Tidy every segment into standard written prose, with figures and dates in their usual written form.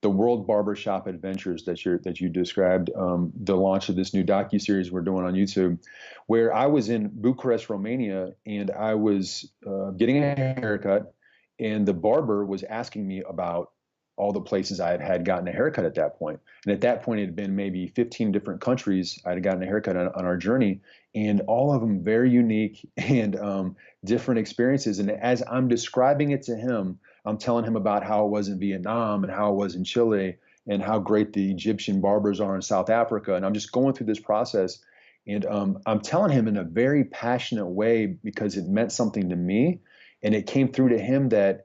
the World Barber Shop Adventures that you described, the launch of this new docuseries we're doing on YouTube, where I was in Bucharest, Romania, and I was getting a haircut, and the barber was asking me about all the places I had gotten a haircut at that point. And at that point, it had been maybe 15 different countries I had gotten a haircut on our journey, and all of them very unique and different experiences. And as I'm describing it to him, I'm telling him about how it was in Vietnam and how it was in Chile and how great the Egyptian barbers are in South Africa. And I'm just going through this process. And I'm telling him in a very passionate way because it meant something to me. And it came through to him that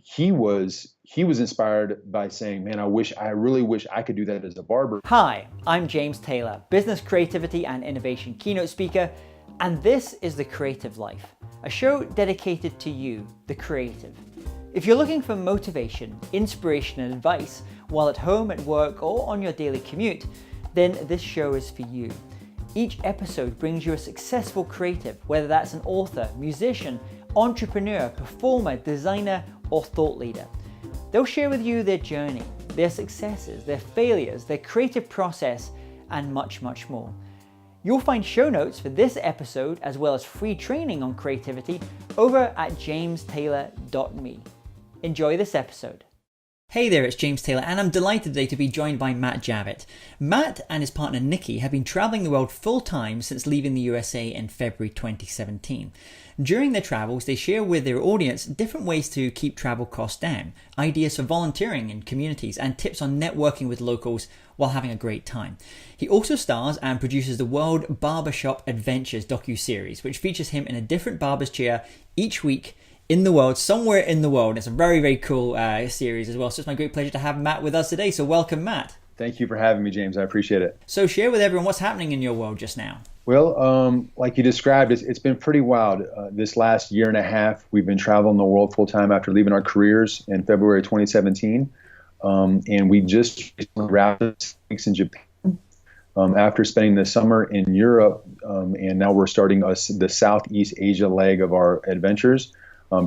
he was inspired by saying, man, I really wish I could do that as a barber. Hi, I'm James Taylor, business creativity and innovation keynote speaker, and this is The Creative Life, a show dedicated to you, the creative. If you're looking for motivation, inspiration, and advice while at home, at work, or on your daily commute, then this show is for you. Each episode brings you a successful creative, whether that's an author, musician, entrepreneur, performer, designer, or thought leader. They'll share with you their journey, their successes, their failures, their creative process, and much, much more. You'll find show notes for this episode as well as free training on creativity over at jamestaylor.me. Enjoy this episode. Hey there, it's James Taylor, and I'm delighted today to be joined by Matt Javit. Matt and his partner Nikki have been traveling the world full-time since leaving the USA in February 2017. During their travels, they share with their audience different ways to keep travel costs down, ideas for volunteering in communities, and tips on networking with locals while having a great time. He also stars and produces the World Barber Shop Adventures docuseries, which features him in a different barber's chair each week in the world, somewhere in the world. It's a very, very cool series as well. So it's my great pleasure to have Matt with us today. So welcome, Matt. Thank you for having me, James. I appreciate it. So share with everyone what's happening in your world just now. Well, like you described, it's been pretty wild. This last year and a half, we've been traveling the world full time after leaving our careers in February 2017. And we just wrapped up 6 weeks in Japan after spending the summer in Europe. And now we're starting the Southeast Asia leg of our adventures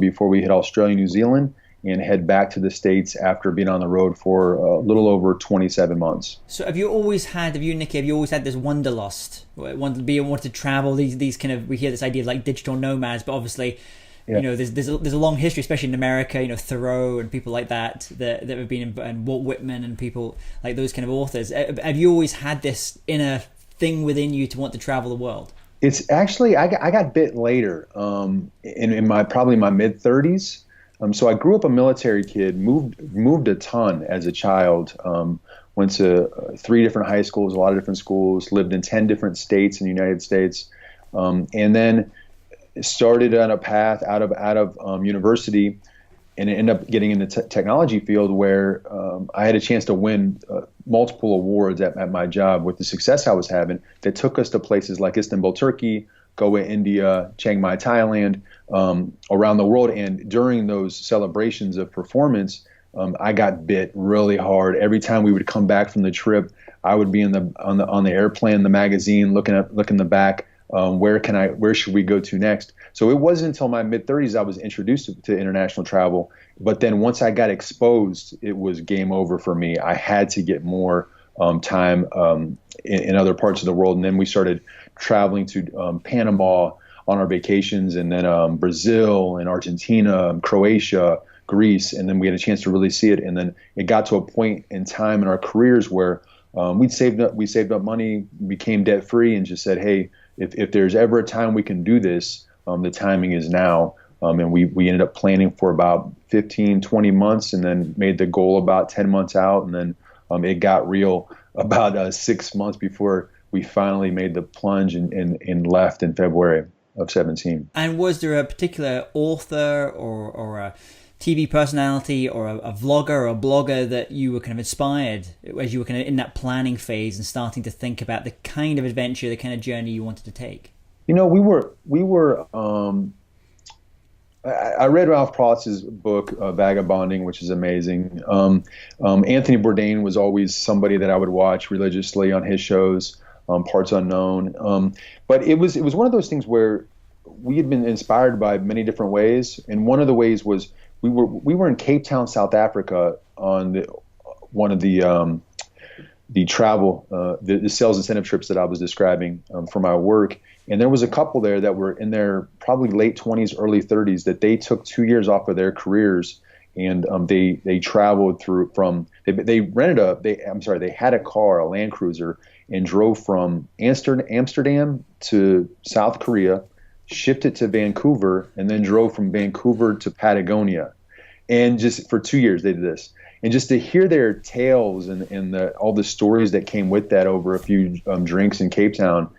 before we hit Australia, New Zealand, and head back to the States after being on the road for a little over 27 months. So you and Nikki, have you always had this wanderlust, wanted to travel, these kind of, we hear this idea of like digital nomads, but obviously, yeah, you know, there's a long history, especially in America, you know, Thoreau and people like that have been in, and Walt Whitman and people like those kind of authors. Have you always had this inner thing within you to want to travel the world? It's actually, I got bit later, in my mid 30s. So I grew up a military kid, moved a ton as a child, went to 3 different high schools, a lot of different schools, lived in 10 different states in the United States, and then started on a path out of university and ended up getting in the technology field where I had a chance to win multiple awards at my job with the success I was having that took us to places like Istanbul, Turkey, Goa, India, Chiang Mai, Thailand, around the world. And during those celebrations of performance, I got bit really hard. Every time we would come back from the trip, I would be on the airplane, the magazine, looking in the back. Where should we go to next? So it wasn't until my mid 30s I was introduced to international travel. But then once I got exposed, it was game over for me. I had to get more time in other parts of the world. And then we started traveling to Panama on our vacations, and then Brazil and Argentina, Croatia, Greece. And then we had a chance to really see it. And then it got to a point in time in our careers where we saved up money, became debt free, and just said, hey, if there's ever a time we can do this, the timing is now. And we ended up planning for about 15, 20 months, and then made the goal about 10 months out. And then it got real about 6 months before we finally made the plunge and left in February of 17. And was there a particular author or a TV personality or a vlogger or a blogger that you were kind of inspired as you were kind of in that planning phase and starting to think about the kind of adventure, the kind of journey you wanted to take? You know, we were. I read Ralph Protz's book, Vagabonding, which is amazing. Anthony Bourdain was always somebody that I would watch religiously on his shows, Parts Unknown. But it was one of those things where we had been inspired by many different ways, and one of the ways was we were in Cape Town, South Africa, on one of the travel, the sales incentive trips that I was describing for my work. And there was a couple there that were in their probably late 20s, early 30s that they took 2 years off of their careers, and they traveled through from they had a car, a Land Cruiser, and drove from Amsterdam to South Korea, shipped it to Vancouver, and then drove from Vancouver to Patagonia. And just for 2 years they did this. And just to hear their tales and all the stories that came with that over a few drinks in Cape Town,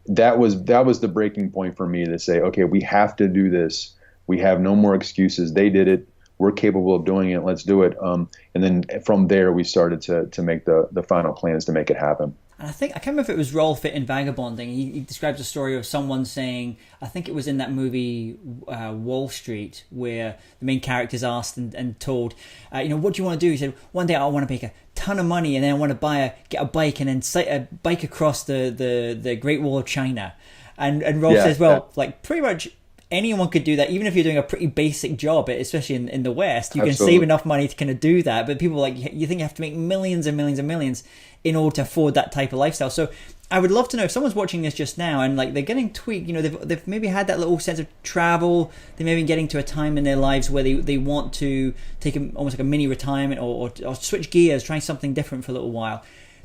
that was the breaking point for me to say, okay, we have to do this. We have no more excuses. They did it. We're capable of doing it. Let's do it. And then from there, we started to make the final plans to make it happen. And I can't remember if it was Rolf in Vagabonding. He describes a story of someone saying, I think it was in that movie Wall Street, where the main character's asked and told, what do you want to do? He said, one day I want to make a ton of money, and then I want to get a bike and then bike across the Great Wall of China. And Rolf says, like pretty much anyone could do that, even if you're doing a pretty basic job, especially in the West. You can save enough money to kind of do that. But people you think you have to make millions and millions and millions in order to afford that type of lifestyle. So I would love to know if someone's watching this just now and they're getting tweaked, they've maybe had that little sense of travel, they may be getting to a time in their lives where they want to take almost like a mini retirement or switch gears, try something different for a little while.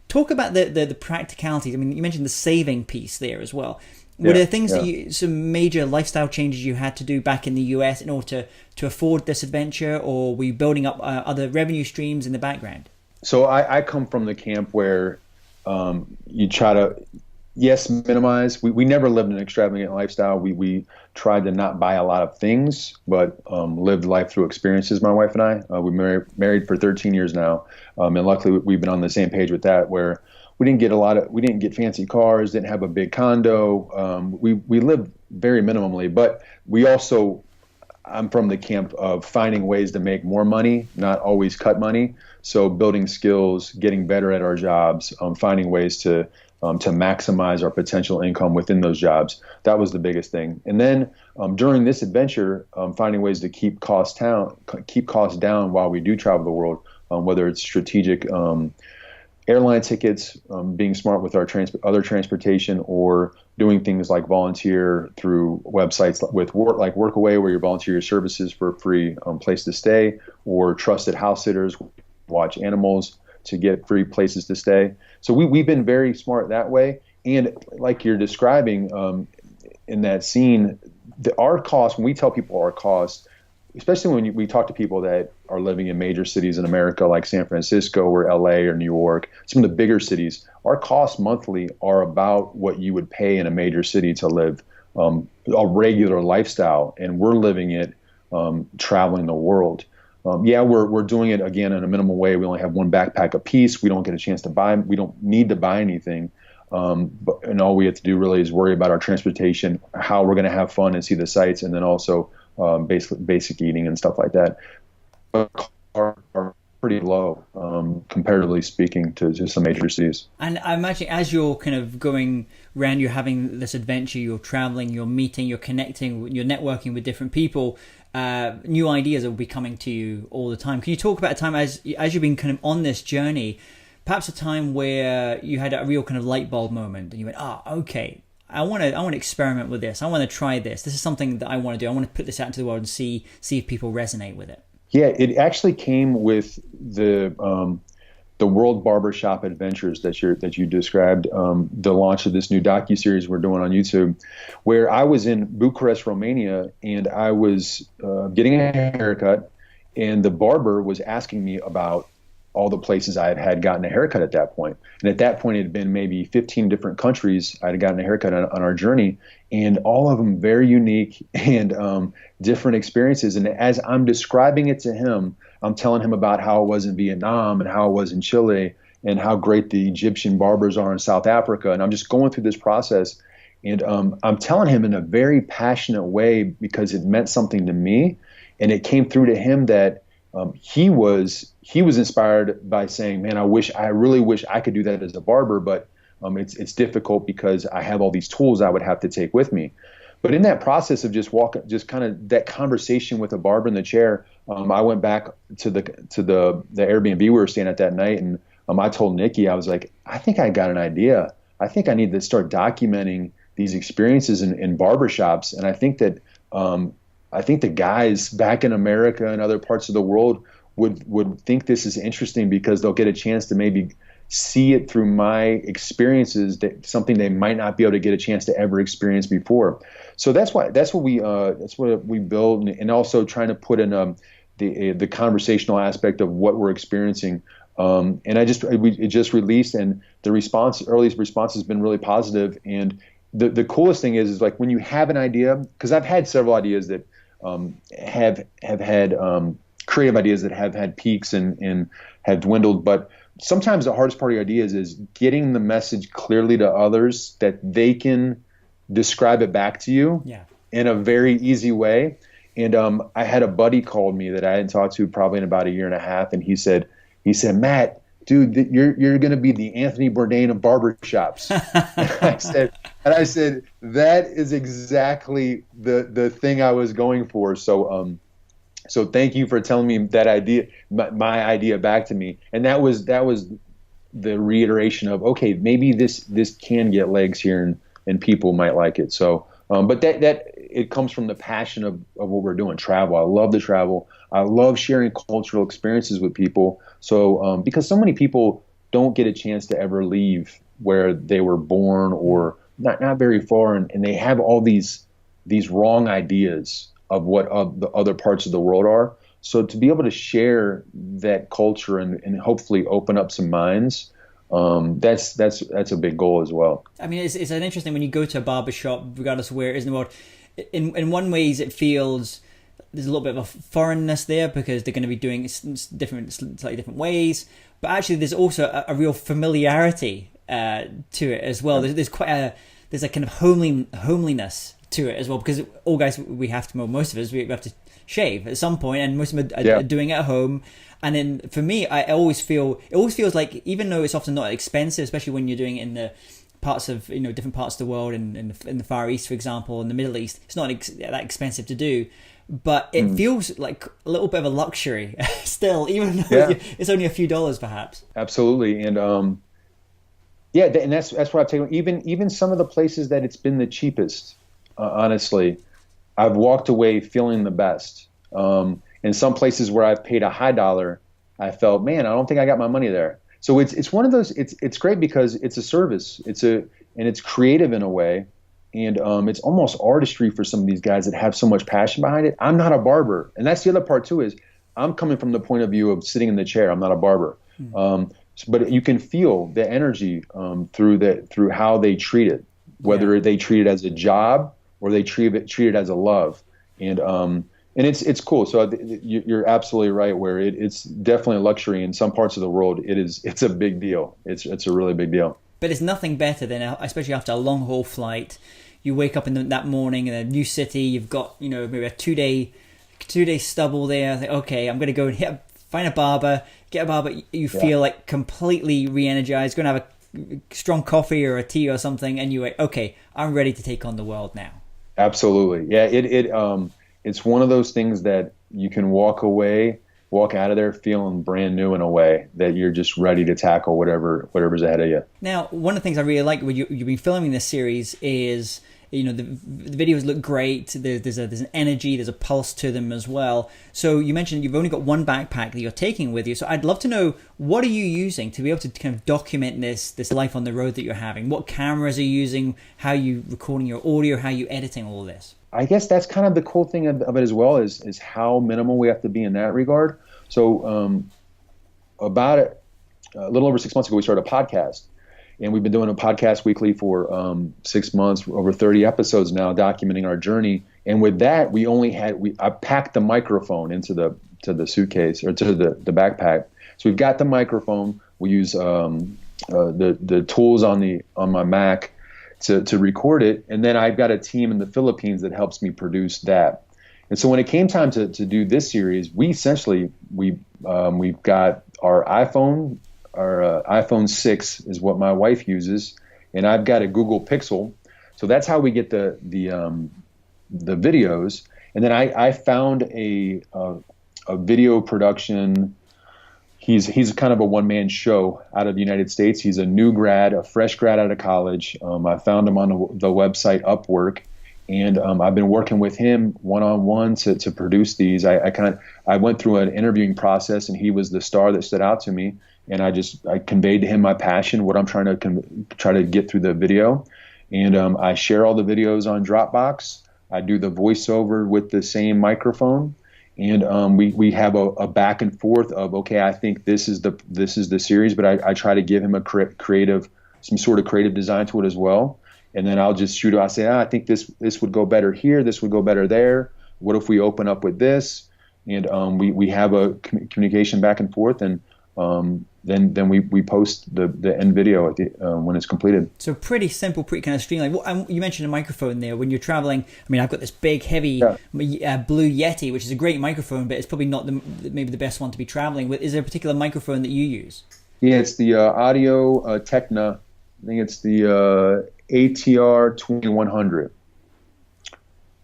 Talk about the practicalities. I mean, you mentioned the saving piece there as well. Were there things some major lifestyle changes you had to do back in the US in order to afford this adventure, or were you building up other revenue streams in the background? So I come from the camp where you try to, minimize. We never lived an extravagant lifestyle. We tried to not buy a lot of things, but lived life through experiences, my wife and I. We married for 13 years now, and luckily we've been on the same page with that, where we didn't get fancy cars, didn't have a big condo. We lived very minimally, but I'm from the camp of finding ways to make more money, not always cut money. So building skills, getting better at our jobs, finding ways to maximize our potential income within those jobs. That was the biggest thing. And then during this adventure, finding ways to keep costs down while we do travel the world, whether it's strategic airline tickets, being smart with our other transportation, or doing things like volunteer through websites with like Workaway, where you volunteer your services for a free place to stay, or trusted house sitters, watch animals to get free places to stay. So we've been very smart that way. And like you're describing in that scene, our cost, when we tell people our cost, especially when we talk to people that are living in major cities in America like San Francisco or LA or New York, some of the bigger cities, our costs monthly are about what you would pay in a major city to live a regular lifestyle. And we're living it traveling the world. We're doing it again in a minimal way. We only have one backpack a piece. We don't get a chance to buy. We don't need to buy anything. And all we have to do really is worry about our transportation, how we're going to have fun and see the sights, and then also basic eating and stuff like that. But are pretty low, comparatively speaking, to some major cities. And I imagine as you're kind of going around, you're having this adventure, you're traveling, you're meeting, you're connecting, you're networking with different people, new ideas will be coming to you all the time. Can you talk about a time as you've been kind of on this journey, perhaps a time where you had a real kind of light bulb moment and you went, okay, I want to experiment with this. I want to try this. This is something that I want to do. I want to put this out into the world and see if people resonate with it. Yeah, it actually came with the World Barber Shop Adventures that you described, the launch of this new docuseries we're doing on YouTube, where I was in Bucharest, Romania, and I was getting a haircut, and the barber was asking me about all the places I had gotten a haircut at that point. And at that point, it had been maybe 15 different countries I had gotten a haircut on our journey, and all of them very unique and different experiences. And as I'm describing it to him, I'm telling him about how it was in Vietnam and how it was in Chile and how great the Egyptian barbers are in South Africa. And I'm just going through this process, and I'm telling him in a very passionate way because it meant something to me. And it came through to him that he was inspired by saying, man, I really wish I could do that as a barber, but it's difficult because I have all these tools I would have to take with me. But in that process of just kind of that conversation with a barber in the chair, I went back to the Airbnb we were staying at that night, and I told Nikki, I was like, I think I got an idea. I think I need to start documenting these experiences in barbershops, and I think the guys back in America and other parts of the world would think this is interesting because they'll get a chance to maybe see it through my experiences, that something they might not be able to get a chance to ever experience before. So that's what we build, and also trying to put in the conversational aspect of what we're experiencing. And it just released, and the early response has been really positive. And the coolest thing is like when you have an idea, because I've had several ideas that have had creative ideas that have had peaks and have dwindled, but sometimes the hardest part of your ideas is getting the message clearly to others that they can describe it back to you in a very easy way. And I had a buddy called me that I hadn't talked to probably in about a year and a half, and he said, Matt, dude, you're going to be the Anthony Bourdain of barbershops. I said, that is exactly the thing I was going for. So thank you for telling me that idea, my idea back to me. And that was the reiteration of, okay, maybe this can get legs here and people might like it. So, but that it comes from the passion of what we're doing, travel. I love to travel. I love sharing cultural experiences with people. So, because so many people don't get a chance to ever leave where they were born or not very far. And they have all these wrong ideas of what the other parts of the world are. So to be able to share that culture and hopefully open up some minds, that's a big goal as well. I mean, it's an interesting when you go to a barbershop, regardless of where it is in the world. In one ways, it feels there's a little bit of a foreignness there because they're going to be doing slightly different ways. But actually, there's also a real familiarity to it as well. There's a kind of homeliness to it as well, because all guys, most of us, we have to shave at some point, and most of them are doing it at home. And then for me, it always feels like, even though it's often not expensive, especially when you're doing it in the parts of, different parts of the world, in the Far East, for example, in the Middle East, it's not that expensive to do, but it feels like a little bit of a luxury still, even though it's only a few dollars perhaps. Absolutely. And and that's what I've taken. Even some of the places that it's been the cheapest, honestly, I've walked away feeling the best. In some places where I've paid a high dollar, I felt, man, I don't think I got my money there. So it's one of those. It's great because it's a service. And it's creative in a way, and it's almost artistry for some of these guys that have so much passion behind it. I'm not a barber, and that's the other part too. Is I'm coming from the point of view of sitting in the chair. I'm not a barber, but you can feel the energy through how they treat it, whether they treat it as a job or they treat it as a love, and it's cool. So you're absolutely right. Where it's definitely a luxury in some parts of the world. It's a big deal. It's a really big deal. But it's nothing better than, especially after a long haul flight, you wake up in that morning in a new city. You've got maybe a two day stubble there. Think, okay, I'm going to go and find a barber, get a barber. You feel like completely re-energized. Going to have a strong coffee or a tea or something, and you're like, okay, I'm ready to take on the world now. Absolutely, yeah. It's one of those things that you can walk out of there feeling brand new in a way that you're just ready to tackle whatever's ahead of you. Now, one of the things I really like when you've been filming this series is, the videos look great. There's an energy, there's a pulse to them as well. So you mentioned you've only got one backpack that you're taking with you. So I'd love to know, what are you using to be able to kind of document this life on the road that you're having? What cameras are you using? How are you recording your audio? How are you editing all of this? I guess that's kind of the cool thing of it as well, is how minimal we have to be in that regard. So about a little over 6 months ago, we started a podcast, and we've been doing a podcast weekly for 6 months, over 30 episodes now, documenting our journey. And with that, I packed the microphone into the suitcase, or to the backpack. So we've got the microphone. We use the tools on my Mac to record it, and then I've got a team in the Philippines that helps me produce that. And so when it came time to do this series, we've got our iPhone 6 is what my wife uses, and I've got a Google Pixel. So that's how we get the the videos. And then I found a video production. He's kind of a one-man show out of the United States. He's a fresh grad out of college. I found him on the website Upwork, and I've been working with him one-on-one to produce these. I went through an interviewing process, and he was the star that stood out to me. And I conveyed to him my passion, what I'm trying to get through the video, and I share all the videos on Dropbox. I do the voiceover with the same microphone. And we have a back and forth of, okay, I think this is the series, but I try to give him some sort of creative design to it as well. And then I'll just shoot it. I say, I think this would go better here. This would go better there. What if we open up with this? And we have a communication back and forth, and then we post the end video when it's completed. So pretty simple, pretty kind of streamlined. You mentioned a microphone there. When you're traveling, I mean, I've got this big, heavy Blue Yeti, which is a great microphone, but it's probably not maybe the best one to be traveling with. Is there a particular microphone that you use? Yeah, it's the Audio Techna. I think it's the ATR 2100.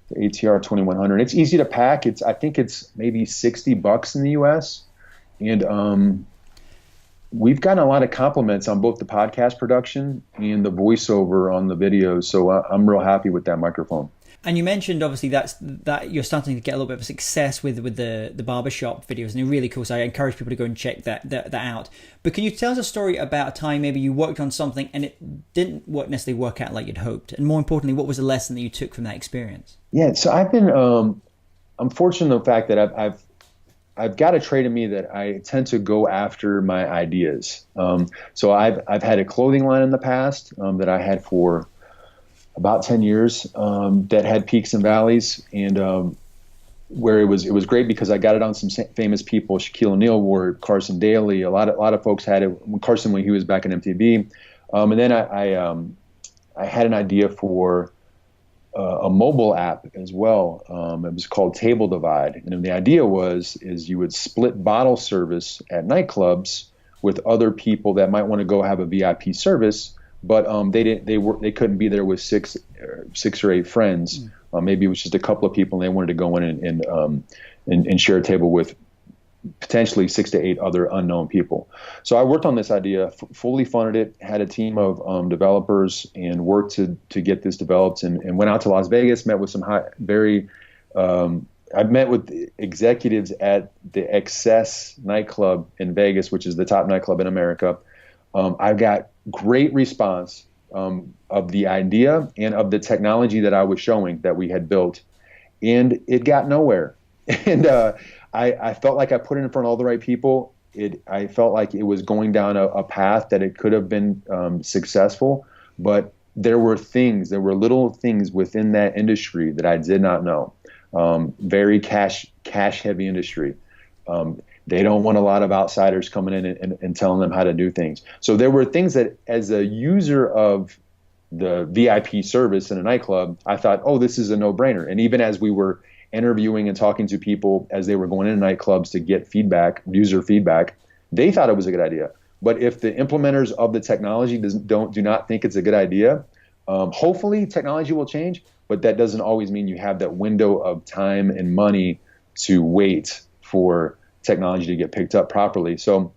The ATR 2100. It's easy to pack. I think it's maybe $60 in the US, and we've gotten a lot of compliments on both the podcast production and the voiceover on the videos, so I'm real happy with that microphone. And you mentioned obviously that you're starting to get a little bit of success with the barbershop videos, and they're really cool. So I encourage people to go and check that out. But can you tell us a story about a time maybe you worked on something and it didn't necessarily work out like you'd hoped? And more importantly, what was the lesson that you took from that experience? Yeah, so I've been I'm fortunate in the fact that I've got a trait in me that I tend to go after my ideas. So I've had a clothing line in the past that I had for about 10 years that had peaks and valleys, and where it was great because I got it on some famous people. Shaquille O'Neal wore it, Carson Daly, a lot of folks had it. Carson when he was back in MTV, and then I had an idea for a mobile app as well. It was called Table Divide, and the idea is you would split bottle service at nightclubs with other people that might want to go have a VIP service. But they couldn't be there with six or eight friends. Maybe it was just a couple of people, and they wanted to go in and share a table with potentially 6 to 8 other unknown people. So I worked on this idea, fully funded it, had a team of developers, and worked to get this developed. And went out to Las Vegas, met with some I met with executives at the Excess nightclub in Vegas, which is the top nightclub in America. I got great response of the idea and of the technology that I was showing that we had built, and it got nowhere. And I felt like I put it in front of all the right people. I felt like it was going down a path that it could have been successful, but there were little things within that industry that I did not know. Very cash heavy industry. They don't want a lot of outsiders coming in and telling them how to do things. So there were things that, as a user of the VIP service in a nightclub, I thought, oh, this is a no-brainer. And even as we were interviewing and talking to people as they were going into nightclubs to get feedback, user feedback, they thought it was a good idea. But if the implementers of the technology do not think it's a good idea, hopefully technology will change, but that doesn't always mean you have that window of time and money to wait for technology to get picked up properly. So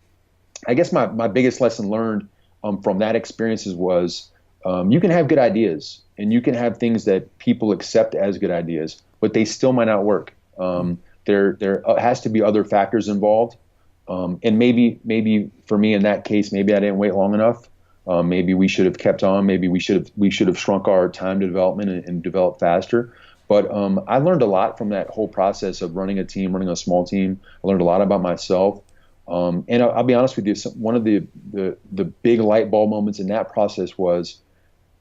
I guess my biggest lesson learned from that experiences was you can have good ideas and you can have things that people accept as good ideas, but they still might not work. There has to be other factors involved. And maybe for me in that case, maybe I didn't wait long enough. Maybe we should have kept on. Maybe we should have shrunk our time to development and developed faster. But I learned a lot from that whole process of running a small team. I learned a lot about myself. And I'll be honest with you, one of the big light bulb moments in that process was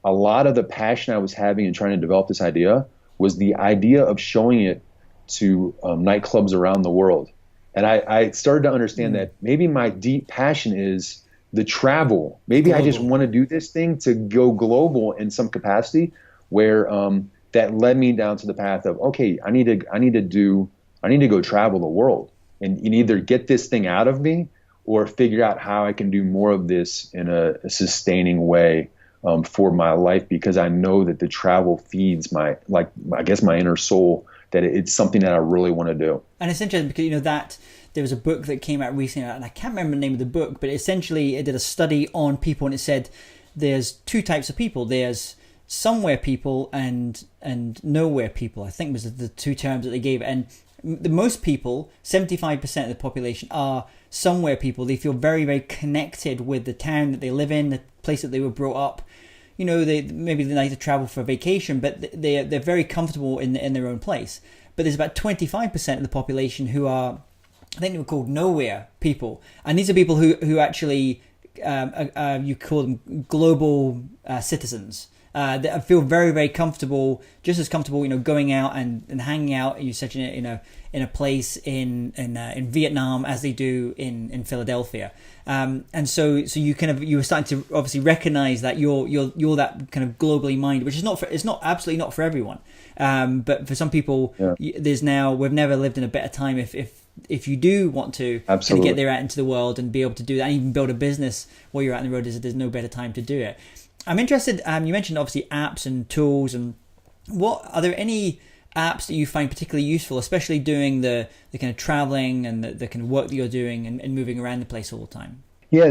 a lot of the passion I was having in trying to develop this idea was the idea of showing it to nightclubs around the world. And I started to understand that maybe my deep passion is the travel. Maybe global. I just want to do this thing to go global in some capacity where that led me down to the path of, okay, I need to go travel the world and either get this thing out of me or figure out how I can do more of this in a sustaining way for my life, because I know that the travel feeds I guess my inner soul, that it's something that I really want to do. And it's interesting because, that there was a book that came out recently, and I can't remember the name of the book, but essentially it did a study on people, and it said there's two types of people. There's somewhere people and nowhere people, I think was the two terms that they gave. And the most people, 75% of the population, are somewhere people. They feel very, very connected with the town that they live in, the place that they were brought up. They like to travel for vacation, but they're very comfortable in their own place. But there's about 25% of the population who are, I think they were called nowhere people, and these are people who actually you call them global citizens. That feel very, very comfortable, just as comfortable, going out and hanging out. You said in a place in Vietnam as they do in Philadelphia, and so you were starting to obviously recognize that you're that kind of globally minded, which is absolutely not for everyone, but for some people, we've never lived in a better time if you do want to kind of get there out into the world and be able to do that, and even build a business while you're out on the road, there's no better time to do it. I'm interested, you mentioned obviously apps and tools, and are there any apps that you find particularly useful, especially doing the kind of traveling and the kind of work that you're doing and moving around the place all the time? Yeah,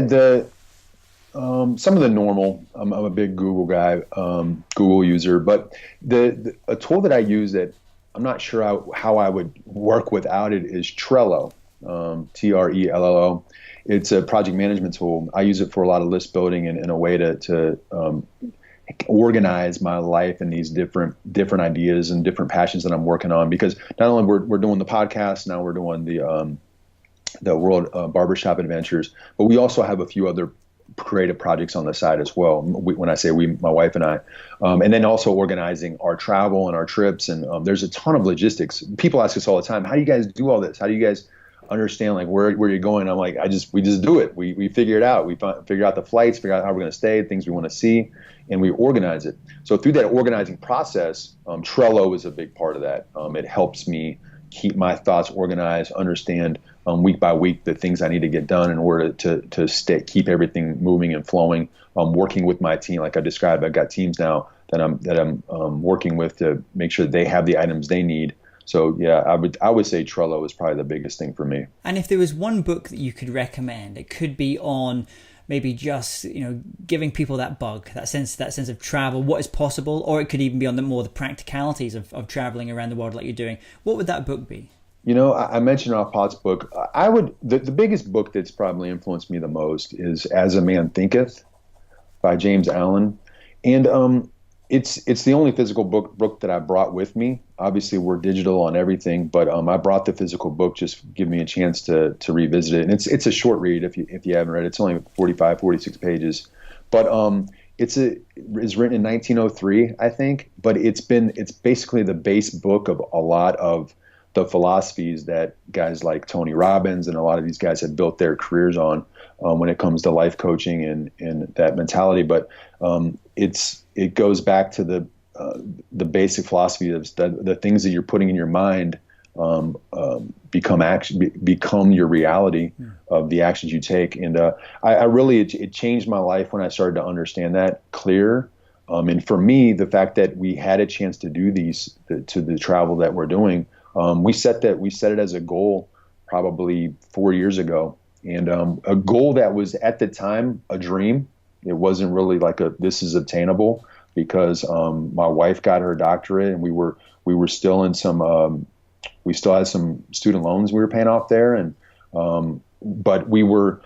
some of the normal, I'm a big Google guy, Google user, but a tool that I use that I'm not sure how I would work without it is Trello, Trello. It's a project management tool. I use it for a lot of list building and in a way to organize my life and these different ideas and different passions that I'm working on. Because not only we're doing the podcast, now we're doing the World Barber Shop Adventures, but we also have a few other creative projects on the side as well. When I say we, my wife and I, and then also organizing our travel and our trips. And there's a ton of logistics. People ask us all the time, how do you guys do all this? How do you guys understand like where you're going? I'm like, we just do it. We figure it out. We figure out the flights, figure out how we're going to stay, things we want to see, and we organize it. So through that organizing process, Trello is a big part of that. It helps me keep my thoughts organized, understand week by week the things I need to get done in order to keep everything moving and flowing. Working with my team, like I described, I've got teams now that I'm working with to make sure they have the items they need. So yeah, I would say Trello is probably the biggest thing for me. And if there was one book that you could recommend, it could be on maybe just giving people that bug, that sense of travel, what is possible, or it could even be on the practicalities of traveling around the world like you're doing. What would that book be? I mentioned our Potts book. The biggest book that's probably influenced me the most is As a Man Thinketh by James Allen, and it's the only physical book that I brought with me. Obviously, we're digital on everything, but I brought the physical book just to give me a chance to revisit it. And it's a short read if you haven't read it. It's only 45, 46 pages, but it's written in 1903, I think. But it's basically the base book of a lot of the philosophies that guys like Tony Robbins and a lot of these guys have built their careers on when it comes to life coaching and that mentality. But it goes back to the basic philosophy of the things that you're putting in your mind become your reality of the actions you take. And I really it changed my life when I started to understand that clearer. And for me, the fact that we had a chance to do the travel that we're doing, we set it as a goal probably 4 years ago, and a goal that was at the time a dream. It wasn't really like this is obtainable, because my wife got her doctorate, and we were still in we still had some student loans we were paying off there, and but we were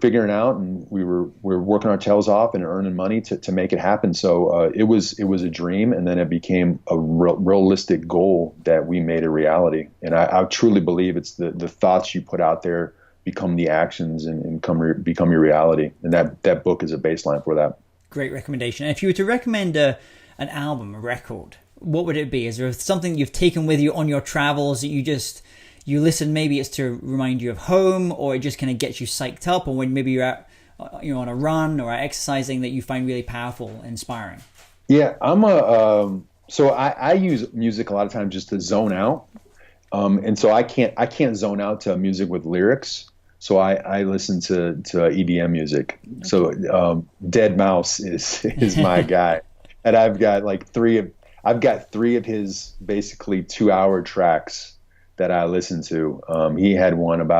figuring out, and we were working our tails off and earning money to make it happen. So it was a dream, and then it became a realistic goal that we made a reality. And I truly believe it's the thoughts you put out there become the actions and become your reality. And that book is a baseline for that. Great recommendation. And if you were to recommend an album, a record, what would it be? Is there something you've taken with you on your travels that you listen? Maybe it's to remind you of home, or it just kind of gets you psyched up, or when maybe you're out, on a run or exercising, that you find really powerful, inspiring. Yeah, so I use music a lot of times just to zone out. And so I can't zone out to music with lyrics. So I listen to EDM music. So Dead Mouse is my guy, and I've got three of his basically 2-hour tracks that I listen to. He had one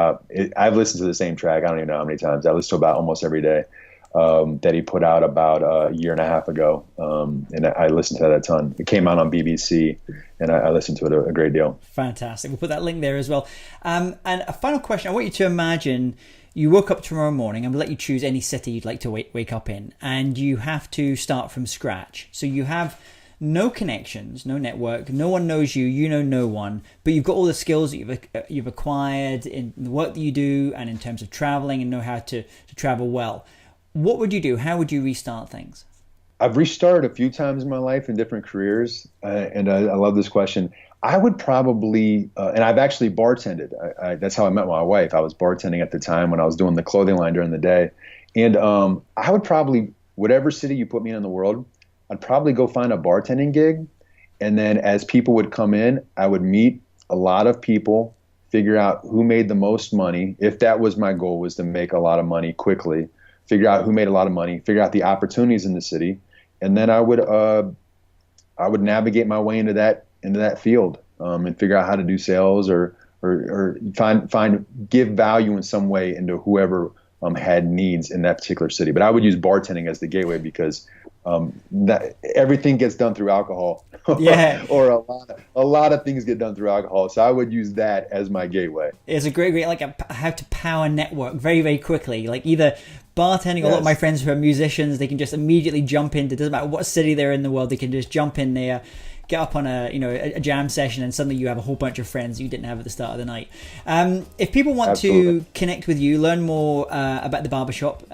I've listened to the same track, I don't even know how many times. I listen to about almost every day, that he put out about a year and a half ago. And I listened to that a ton. It came out on BBC, and I listened to it a great deal. Fantastic. We'll put that link there as well. And a final question. I want you to imagine you woke up tomorrow morning. I'm going to let you choose any city you'd like to wake up in, and you have to start from scratch. So you have no connections, no network, no one knows you, you know no one, but you've got all the skills that you've acquired in the work that you do and in terms of traveling and know how to travel well. What would you do? How would you restart things? I've restarted a few times in my life in different careers, and I love this question. I would probably, and I've actually bartended. That's how I met my wife. I was bartending at the time when I was doing the clothing line during the day. And I would probably, whatever city you put me in the world, I'd probably go find a bartending gig. And then as people would come in, I would meet a lot of people, figure out who made the most money. If that was my goal, was to make a lot of money quickly, figure out who made a lot of money, figure out the opportunities in the city. And then I would navigate my way into that field, and figure out how to do sales or give value in some way into whoever had needs in that particular city. But I would use bartending as the gateway because that everything gets done through alcohol. Yeah. Or a lot of things get done through alcohol. So I would use that as my gateway. It's a great how to power network very, very quickly. Like either bartending, a lot of my friends who are musicians, they can just immediately jump into, doesn't matter what city they're in the world, they can just jump in there, get up on a jam session, and suddenly you have a whole bunch of friends you didn't have at the start of the night. If people want to connect with you, learn more about the barbershop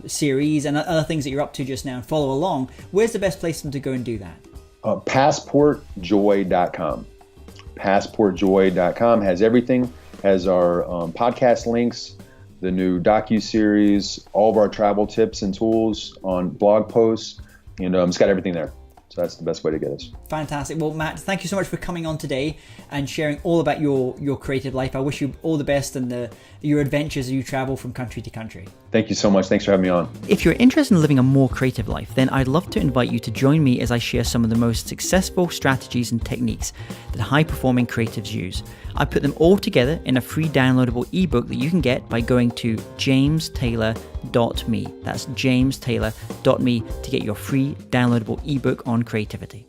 series and other things that you're up to just now and follow along, where's the best place for them to go and do that? PassportJoy.com. PassportJoy.com has everything, has our podcast links, the new docuseries, all of our travel tips and tools on blog posts, and it's got everything there. So that's the best way to get us. Fantastic. Well, Matt, thank you so much for coming on today and sharing all about your creative life. I wish you all the best and your adventures as you travel from country to country. Thank you so much. Thanks for having me on. If you're interested in living a more creative life, then I'd love to invite you to join me as I share some of the most successful strategies and techniques that high-performing creatives use. I put them all together in a free downloadable ebook that you can get by going to jamestaylor.me. That's jamestaylor.me to get your free downloadable ebook on creativity.